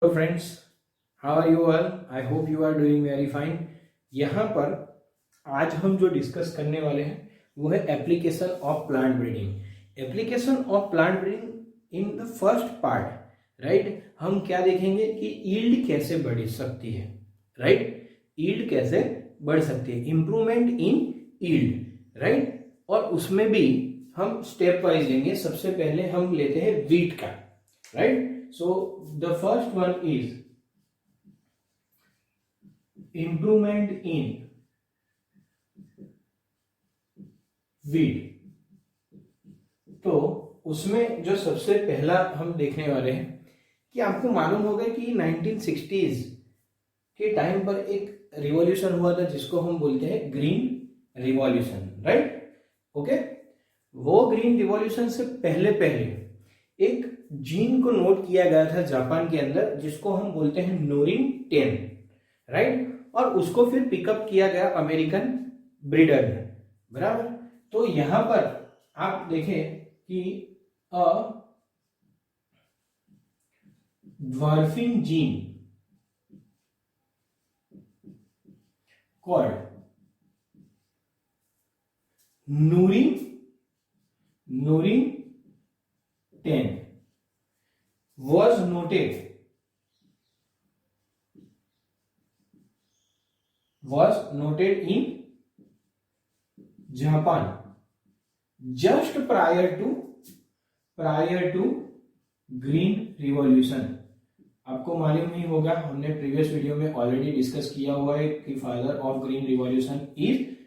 Hello friends, how are you all? I hope you are doing very fine. यहाँ पर आज हम जो डिस्कस करने वाले हैं वो है application of plant breeding. Application of plant breeding in the first part, right. हम क्या देखेंगे कि ईल्ड कैसे बढ़ सकती है, राइट। ईल्ड कैसे बढ़ सकती है, इम्प्रूवमेंट इन ईल्ड, राइट। और उसमें भी हम स्टेप वाइज लेंगे। सबसे पहले हम लेते हैं वीट का, right. So the first one is improvement in wheat। तो उसमें जो सबसे पहला हम देखने वाले हैं कि आपको मालूम होगा कि 1960s के टाइम पर एक रिवॉल्यूशन हुआ था जिसको हम बोलते हैं ग्रीन रिवॉल्यूशन, राइट। ओके, वो ग्रीन रिवॉल्यूशन से पहले पहले एक जीन को नोट किया गया था जापान के अंदर जिसको हम बोलते हैं नोरिन 10, राइट। और उसको फिर पिकअप किया गया अमेरिकन ब्रीडर ने, बराबर। तो यहां पर आप देखें कि a dwarfing gene called Norin 10 was noted in Japan just prior to green revolution. आपको मालूम ही होगा, हमने प्रीवियस वीडियो में ऑलरेडी डिस्कस किया हुआ है कि father of green revolution is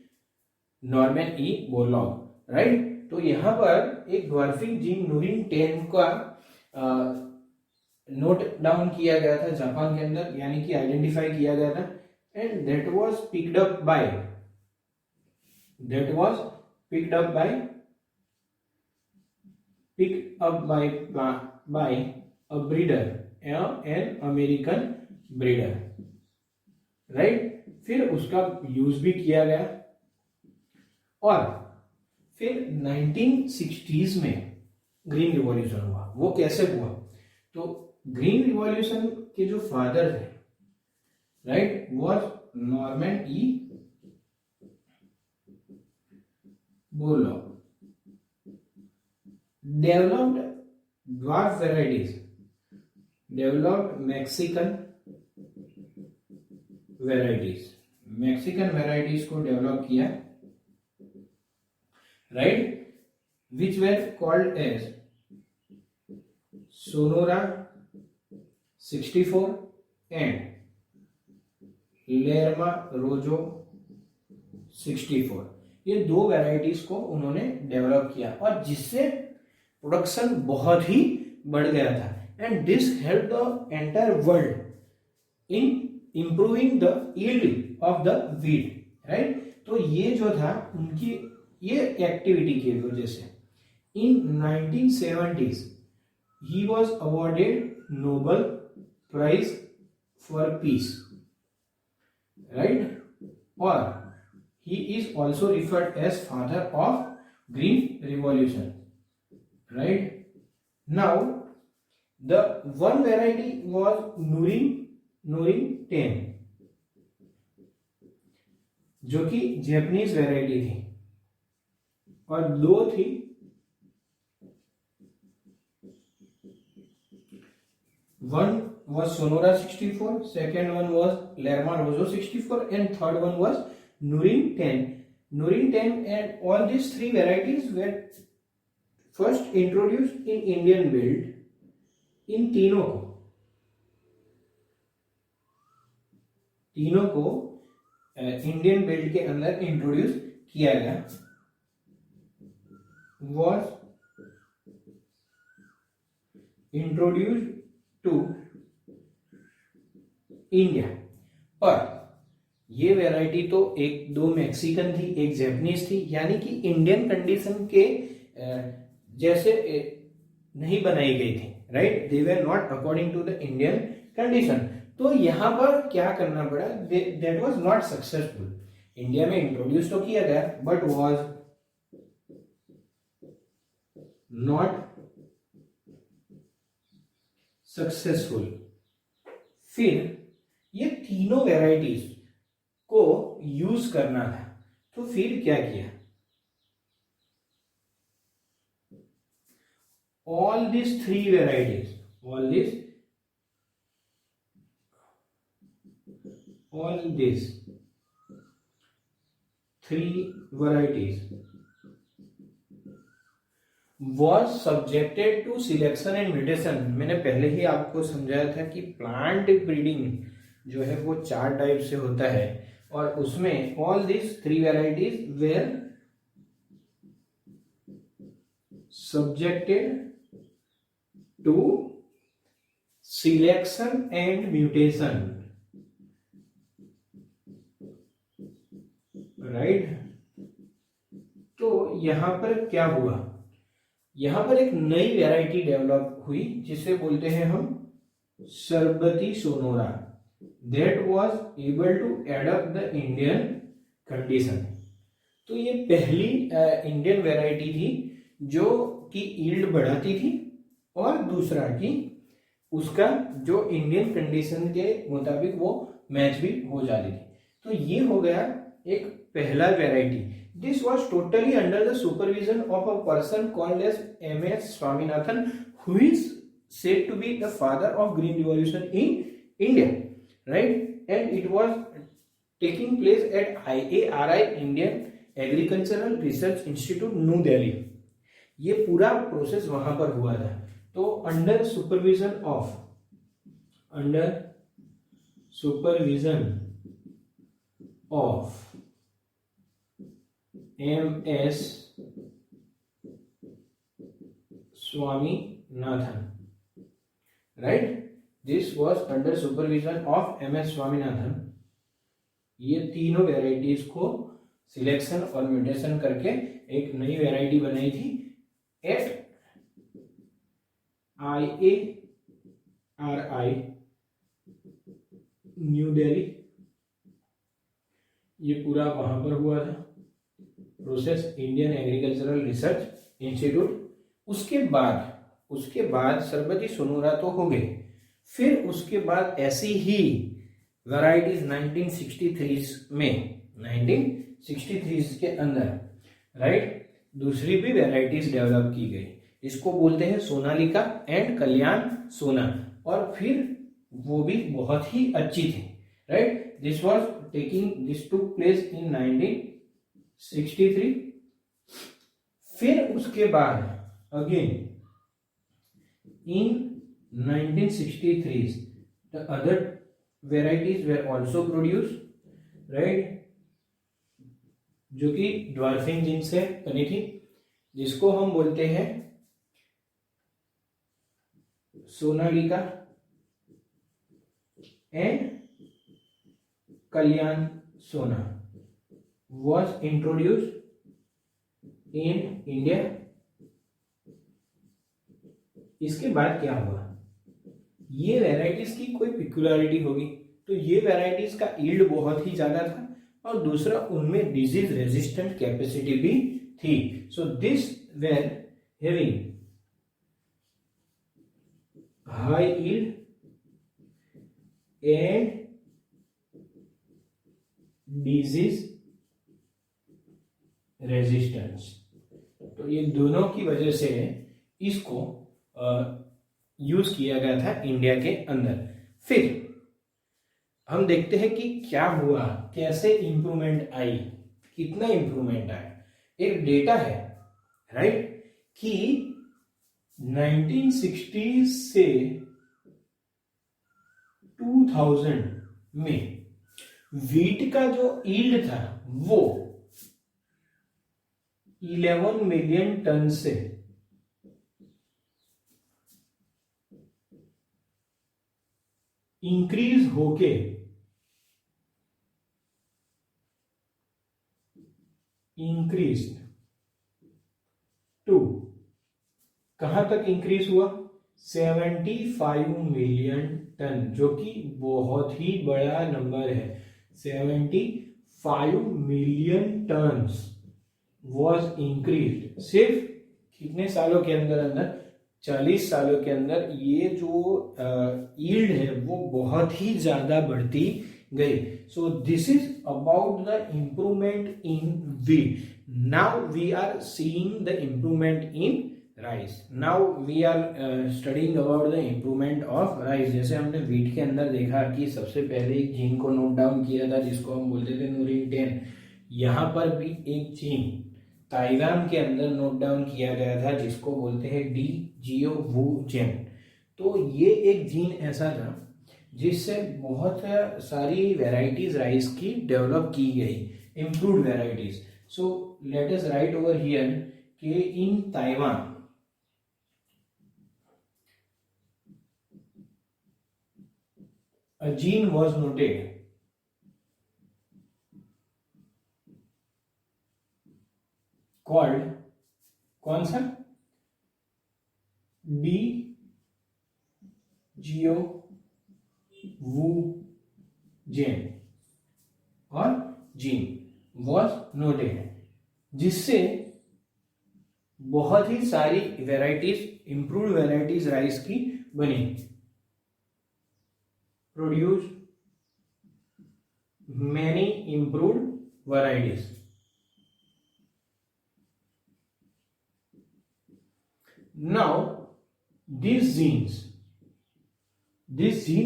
Norman E Borlaug, right. तो यहां पर एक ड्वार्फिंग जीन नूरिन 10 का नोट डाउन किया गया था जापान के अंदर, यानी कि आइडेंटिफाई किया गया था। And that was picked up by a breeder, an American breeder, right. फिर उसका यूज भी किया गया और फिर 1960s में ग्रीन रिवॉल्यूशन हुआ। वो कैसे हुआ? तो ग्रीन रिवॉल्यूशन के जो फादर थे, right, was Norman E Borlaug. Developed dwarf varieties, developed Mexican varieties को डेवलप किया, right, which were called as Sonora 64 and Lerma Rojo 64। ये दो वेराइटीज को उन्होंने डेवलप किया और जिससे प्रोडक्शन बहुत ही बढ़ गया था। And this help the entire world in improving the yield of the wheat, right. तो ये जो था उनकी ये एक्टिविटी की वजह से in 1970s he was awarded Nobel Prize for Peace, right, or he is also referred as father of Green Revolution, right. Now the one variety was Nurin 10 जो कि जैपनीज वेराइटी थी और दो थी one was Sonora 64, second one was Lerma Rojo 64 and third one was Nurin 10। Nurin 10 and all these three varieties were first introduced in Indian build। इन तीनों को Indian build के अंदर इंट्रोड्यूस किया गया। was introduced to India. और ये variety तो एक दो मैक्सिकन थी, एक जैपनीज थी, यानी कि इंडियन कंडीशन के जैसे नहीं बनाई गई थी, right. They were not according to the Indian condition. तो यहां पर क्या करना पड़ा, that was not successful. India में इंट्रोड्यूस तो किया गया बट वाज नॉट सक्सेसफुल। फिर ये तीनों वेराइटीज को यूज करना था, तो फिर क्या किया, all these three varieties was subjected to selection and mutation। मैंने पहले ही आपको समझाया था कि प्लांट ब्रीडिंग जो है वो 4 टाइप से होता है, और उसमें all these 3 varieties were subjected to selection and mutation, right. तो यहां पर क्या हुआ, यहां पर एक नई वैरायटी डेवलप हुई जिसे बोलते हैं हम Sarbati Sonora, that was able to adapt the Indian condition. तो ये पहली इंडियन वैरायटी थी जो कि यील्ड बढ़ाती थी, और दूसरा कि उसका जो इंडियन कंडीशन के मुताबिक वो मैच भी हो जाती थी। तो ये हो गया एक पहला variety. This was totally under the supervision of a person called as MS Swaminathan, who is said to be the father of green revolution in India, right? And it was taking place at IARI, Indian Agricultural Research Institute, New Delhi। ये पूरा process वहां पर हुआ था। तो under supervision of MS Swaminathan, right? This was under supervision of MS Swaminathan। ये तीनों varieties को सिलेक्शन और म्यूटेशन करके एक नई वेराइटी बनाई थी एट IARI न्यू दिल्ली। ये पूरा वहां पर हुआ था process, Indian agricultural research institute. उसके बाद सरबती सोनोरा तो हो गए, फिर उसके बाद ऐसी ही वैराइटीज 1963 के अंदर, राइट, दूसरी भी वैराइटीज डेवलप की गई। इसको बोलते हैं सोनालिका एंड कल्याण सोना, और फिर वो भी बहुत ही अच्छी थी, right. This took place in 1963। फिर उसके बाद again in 1963 the other varieties were also produced, right, जो कि ड्वार्फिंग जीन से बनी थी, जिसको हम बोलते हैं सोनालिका एंड कल्याण सोना was introduced in India। इसके बाद क्या हुआ, ये वेराइटीज की कोई पिक्युलरिटी होगी, तो ये वेराइटीज का यील्ड बहुत ही ज्यादा था, और दूसरा उनमें डिजीज रेजिस्टेंट कैपेसिटी भी थी। So this were having high yield and disease resistance. तो ये दोनों की वजह से इसको यूज किया गया था इंडिया के अंदर। फिर हम देखते हैं कि क्या हुआ, कैसे इंप्रूवमेंट आई, कितना इंप्रूवमेंट आया। एक डेटा है, राइट, कि 1960 से 2000 में वीट का जो यील्ड था वो 11 मिलियन टन से इंक्रीज होके इंक्रीज टू कहां तक इंक्रीज हुआ, 75 मिलियन टन, जो कि बहुत ही बड़ा नंबर है। 75 मिलियन टन्स वॉज इंक्रीज सिर्फ कितने सालों के अंदर अंदर, 40 सालों के अंदर ये जो यील्ड है वो बहुत ही ज्यादा बढ़ती गई. So this is about the improvement in wheat. Now we are seeing the improvement in rice. Now we are studying about the improvement of rice. जैसे हमने वीट के अंदर देखा कि सबसे पहले एक जीन को नोट डाउन किया था जिसको हम बोलते थे नूरिन 10. यहाँ पर भी एक जीन ताइवान के अंदर नोट डाउन किया गया था जिसको बोलते हैं डी जियो वू जेन. तो ये एक जीन ऐसा था जिससे बहुत सारी वेराइटीज राइस की डेवलप की गई, improved varieties. So let us write over here कि in Taiwan a gene was noted called कौन सा डी जियो वू जेन और जीन वॉज नोटेड जिससे बहुत ही सारी वेराइटीज, इंप्रूव्ड वेराइटीज राइस की बनी. Produce many improved varieties. Now this gene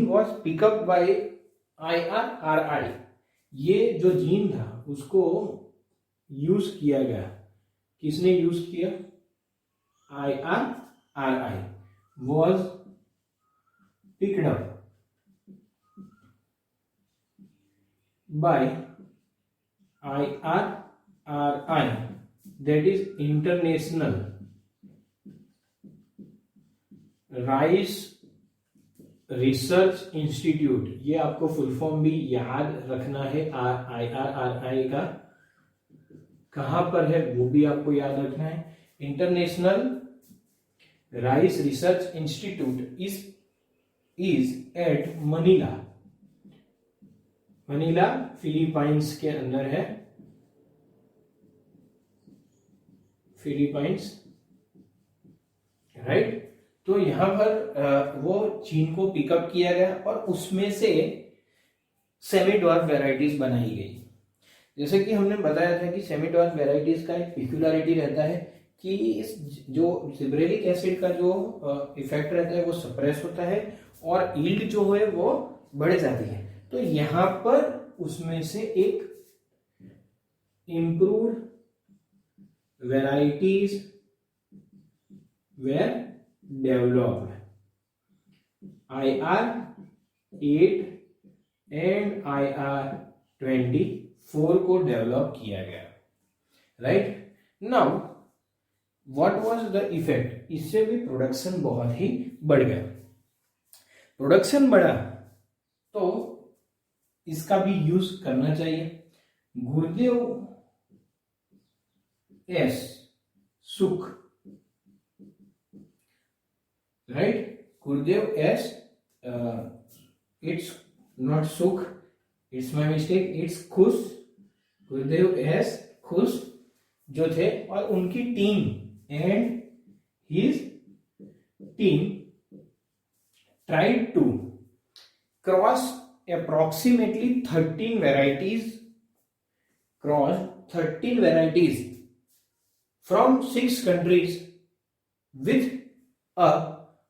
was picked up by IRRI. ये जो जीन था उसको यूज किया गया. किसने यूज किया? IRRI was picked up by IRRI, that is International rice research institute. ये आपको फुल फॉर्म भी याद रखना है. IRRI का कहां पर है वो भी आपको याद रखना है. International rice research institute is at Manila. Manila Philippines के अंदर है. Philippines, right. तो यहां पर वो चीन को पिकअप किया गया और उसमें से सेमी ड्वार्फ वेराइटीज बनाई गई. जैसे कि हमने बताया था कि सेमी ड्वार्फ वेराइटीज का एक पिक्युलरिटी रहता है कि जो जिब्रेलिक एसिड का जो इफेक्ट रहता है वो सप्रेस होता है और यील्ड जो है वो बढ़ जाती है. तो यहां पर उसमें से एक improved varieties were developed. IR8 and IR24 को डेवलप किया गया. Right. Now what was the effect? इससे भी प्रोडक्शन बहुत ही बढ़ गया. प्रोडक्शन बढ़ा तो इसका भी यूज करना चाहिए. गुरुदेव S Sukh, right. Gurdev S, it's not Sukh, it's my mistake, it's Khush. Gurdev S Khush जो थे और उनकी team and his team tried to cross approximately 13 varieties from 6 countries with a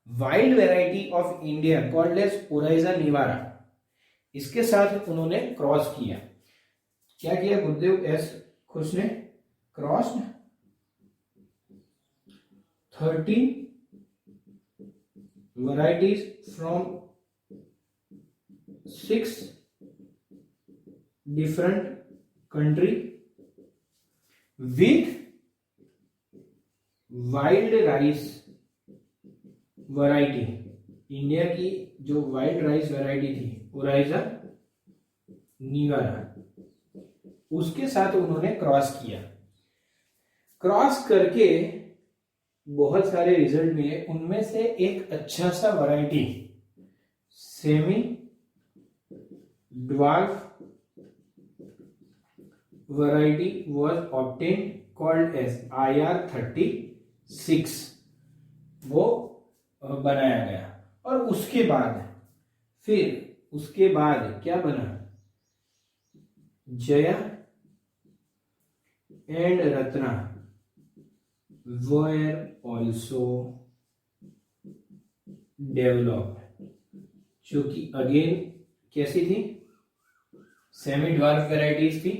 wild variety of India called as Oryza nivara. इसके साथ उन्होंने cross किया. क्या किया गुरुदेव एस खुश ने? Crossed 13 varieties from 6 different country with wild rice variety. India की जो वाइल्ड राइस वैरायटी थी ओराइजा निवारा, उसके साथ उन्होंने क्रॉस किया. क्रॉस करके बहुत सारे रिजल्ट मिले. उनमें से एक अच्छा सा variety semi dwarf variety was obtained called as IR36. वो बनाया गया। और उसके बाद क्या बना, Jaya and Ratna were also developed, जो कि अगेन कैसी थी, सेमी ड्वार्फ वेराइटीज थी,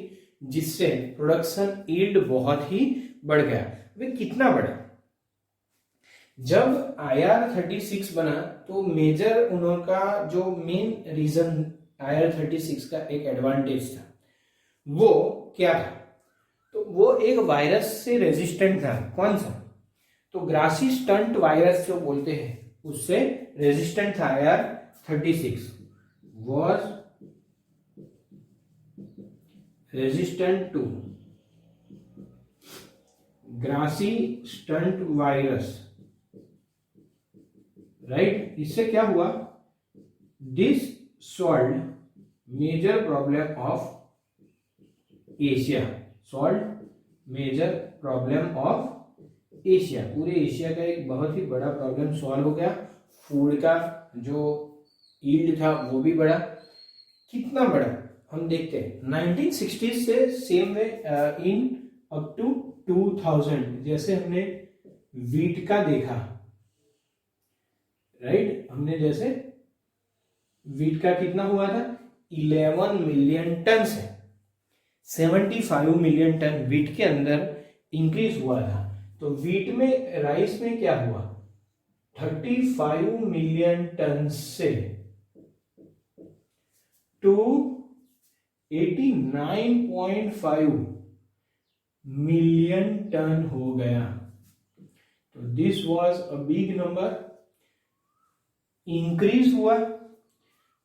जिससे प्रोडक्शन यील्ड बहुत ही बढ़ गया। वे कितना बढ़ा, जब IR36 बना तो मेजर उनका जो मेन रीजन IR36 का एक एडवांटेज था वो क्या था, तो वो एक वायरस से रेजिस्टेंट था। कौन सा, तो ग्रासी स्टंट वायरस जो बोलते हैं उससे रेजिस्टेंट था। IR36 was resistant to grassy stunt virus, right. इससे क्या हुआ, this solve major problem of Asia, पूरे एशिया का एक बहुत ही बड़ा प्रॉब्लम सॉल्व हो गया। फूड का जो यील्ड था वो भी बढ़ा। कितना बढ़ा हम देखते हैं, 1960 से same way in up to 2000, जैसे हमने वीट का देखा, राइट। हमने जैसे वीट का कितना हुआ था, 11 मिलियन टन से 75 मिलियन टन वीट के अंदर इंक्रीज हुआ था। तो वीट में, राइस में क्या हुआ, 35 मिलियन टन से टू 89.5 मिलियन टन हो गया। तो this was a big number, increase हुआ।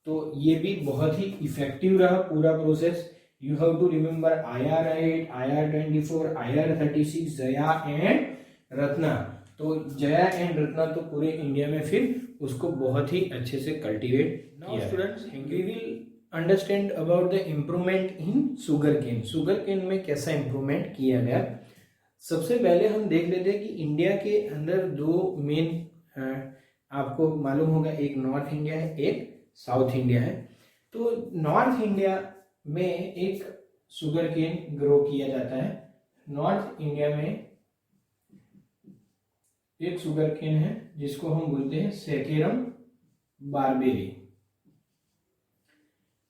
तो ये भी बहुत ही इफेक्टिव रहा पूरा process. You have to remember IR8, IR24, IR36, Jaya and Ratna. तो जया एंड रत्ना तो पूरे इंडिया में फिर उसको बहुत ही अच्छे से कल्टीवेट किया। Students, we will understand about the improvement in sugar cane. Sugar cane में कैसा इम्प्रूवमेंट किया गया, सबसे पहले हम देख लेते हैं कि इंडिया के अंदर दो मेन, आपको मालूम होगा, एक नॉर्थ इंडिया है, एक साउथ इंडिया है। तो नॉर्थ इंडिया में एक शुगर केन ग्रो किया जाता है। नॉर्थ इंडिया में एक शुगर केन है जिसको हम बोलते हैं सेकेरम बारबेरी,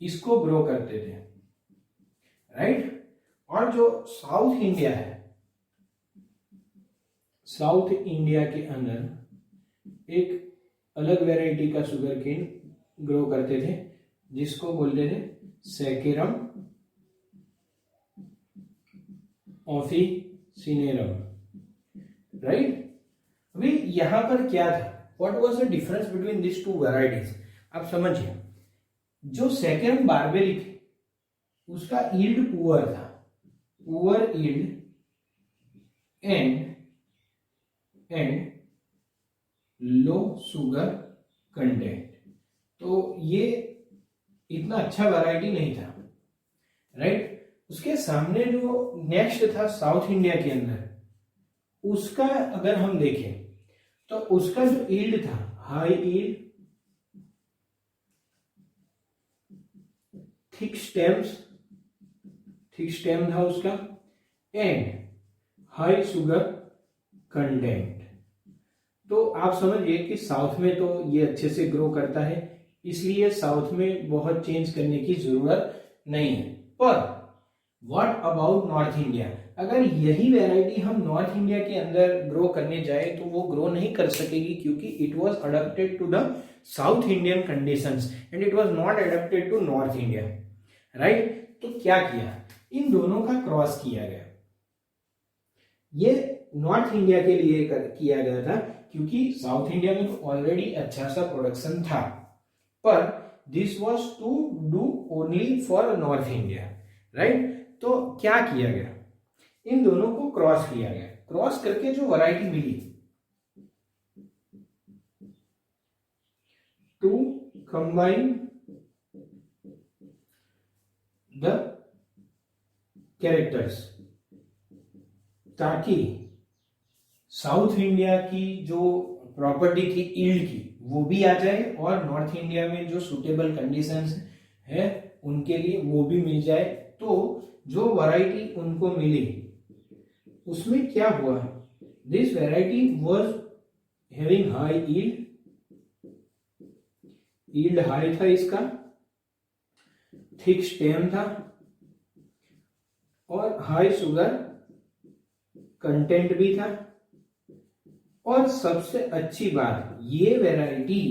इसको ग्रो करते थे, राइट। और जो साउथ इंडिया है, साउथ इंडिया के अंदर एक अलग वैरायटी का शुगर केन ग्रो करते थे जिसको बोलते थे सेकेरम ऑफिसिनेरम, राइट। अभी यहां पर क्या था, what was the difference between this two varieties, आप समझिए। जो सेकेरम बारबेरी थी उसका यील्ड पुअर था, poor yield and low sugar content. तो ये इतना अच्छा वैरायटी नहीं था, राइट। उसके सामने जो नेक्स्ट था साउथ इंडिया के अंदर, उसका अगर हम देखें तो उसका जो यील्ड था, हाई यील्ड, थिक स्टेम था उसका, एंड हाई शुगर कंटेंट। तो आप समझिए कि साउथ में तो ये अच्छे से ग्रो करता है, इसलिए साउथ में बहुत चेंज करने की जरूरत नहीं है। पर व्हाट अबाउट नॉर्थ इंडिया, अगर यही वैरायटी हम नॉर्थ इंडिया के अंदर ग्रो करने जाए तो वो ग्रो नहीं कर सकेगी, क्योंकि it was adapted to the south Indian conditions and it was not adapted to north India, right. तो क्या किया, इन दोनों का क्रॉस किया गया। ये नॉर्थ इंडिया के लिए किया गया था, क्योंकि साउथ इंडिया में तो ऑलरेडी अच्छा सा प्रोडक्शन था, पर this was to do only for north India, right. तो क्या किया गया, इन दोनों को क्रॉस किया गया। क्रॉस करके जो वैरायटी मिली, टू कंबाइन द कैरेक्टर्स, ताकि साउथ इंडिया की जो प्रॉपर्टी थी ईल्ड की वो भी आ जाए और नॉर्थ इंडिया में जो सुटेबल कंडीशंस है उनके लिए वो भी मिल जाए। तो जो वैरायटी उनको मिली उसमें क्या हुआ, this variety was having high yield high था इसका, थिक स्टेम था और हाई शुगर कंटेंट भी था। और सबसे अच्छी बात, ये वैरायटी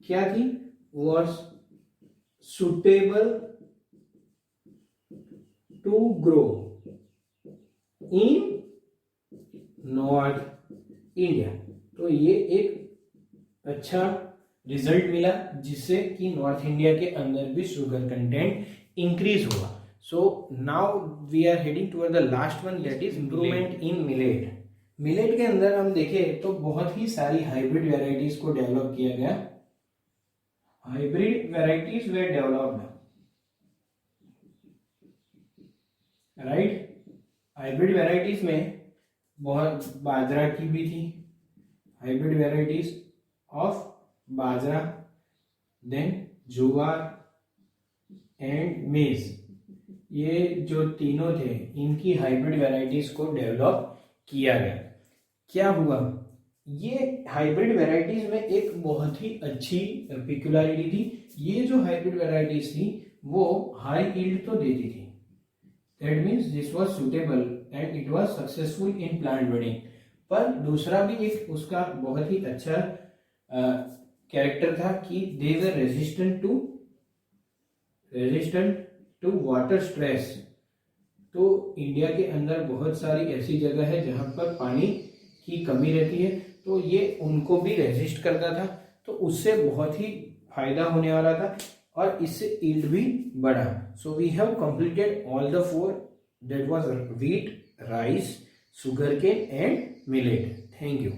क्या थी, was suitable to grow in north India. तो ये एक अच्छा रिजल्ट मिला जिससे कि नॉर्थ इंडिया के अंदर भी शुगर कंटेंट इंक्रीज हुआ। So now we are heading toward the last one, that is improvement in millet. Millet के अंदर हम देखें तो बहुत ही सारी हाइब्रिड वेराइटीज को डेवलप किया गया। Hybrid varieties were developed, right. Hybrid varieties में बहुत बाजरा की भी थी, hybrid varieties of bajra, then jowar and maize, ये जो तीनों थे इनकी हाइब्रिड वेराइटीज को डेवलप किया गया। क्या हुआ, ये हाइब्रिड वेराइटीज में एक बहुत ही अच्छी पिक्युलरिटी थी, ये जो हाइब्रिड वेराइटीज थी वो हाई यील्ड तो देती थी, that means this was suitable and it was successful in plant breeding. पर दूसरा भी एक उसका बहुत ही अच्छा कैरेक्टर था कि दे वर रेजिस्टेंट टू वाटर स्ट्रेस। तो इंडिया के अंदर बहुत सारी ऐसी जगह है जहां पर पानी की कमी रहती है, तो ये उनको भी रेजिस्ट करता था, तो उससे बहुत ही फायदा होने वाला था और इससे यील्ड भी बढ़ा। So we have completed all the four, that was wheat, rice, sugarcane and millet. Thank you.